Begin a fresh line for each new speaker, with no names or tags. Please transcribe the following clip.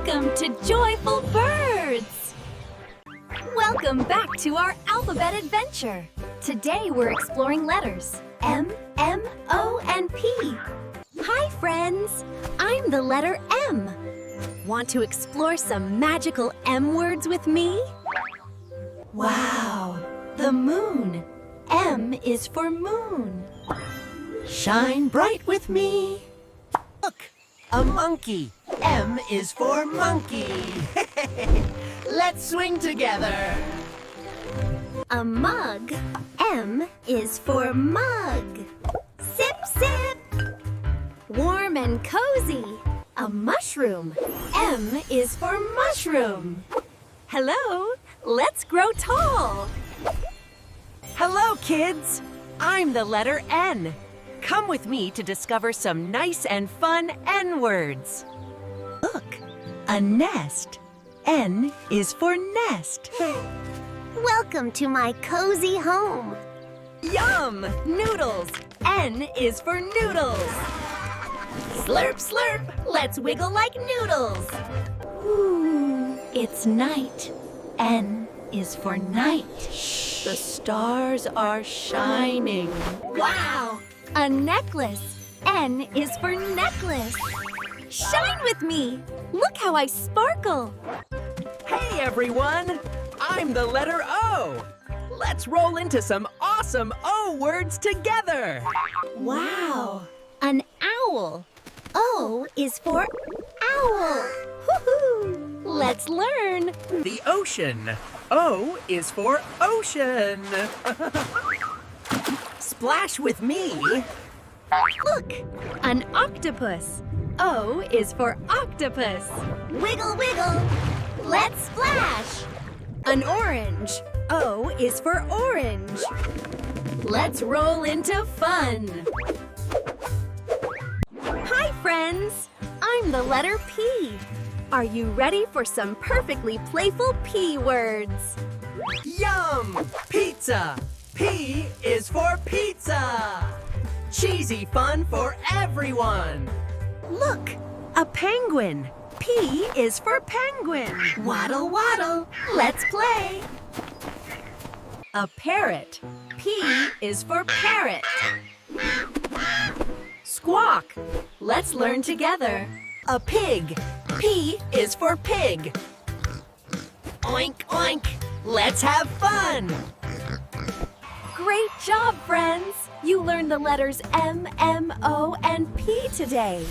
Welcome to Joyful Birds! Welcome back to our alphabet adventure. Today we're exploring letters M, M, O, and P. Hi, friends! I'm the letter M. Want to explore some magical M words with me? Wow! The moon. M is for moon.
Shine bright with me. Look, a monkey. M is for monkey. Let's swing together.
A mug. M is for mug. Sip, sip. Warm and cozy. A mushroom. M is for mushroom. Hello, let's grow tall.
Hello, kids! I'm the letter N. Come with me to discover some nice and fun N words. Look, a nest. N is for nest.
Welcome to my cozy home.
Yum! Noodles. N is for noodles.
Slurp, slurp. Let's wiggle like noodles. Ooh, it's night. N is for night.
The stars are shining.
Wow! A necklace. N is for necklace. Shine with me. Look how I sparkle.
Hey, everyone! I'm the letter O. Let's roll into some awesome O words together.
Wow! An owl. O is for owl. Woohoo! Let's learn.
The ocean. O is for ocean. Splash with me.
Look, an octopus. O is for octopus. Wiggle, wiggle. Let's splash. An orange. O is for orange. Let's roll into fun. Hi, friends. I'm the letter P. Are you ready for some perfectly playful P words?
Yum! Pizza. P is for pizza. Cheesy fun for everyone. Look, a penguin. P is for penguin.
Waddle, waddle. Let's play.
A parrot. P is for parrot. Squawk.
Let's learn together.
A pig. P is for pig. Oink, oink. Let's have fun.
Great job, friends! You learned the letters M, M, O, and P today.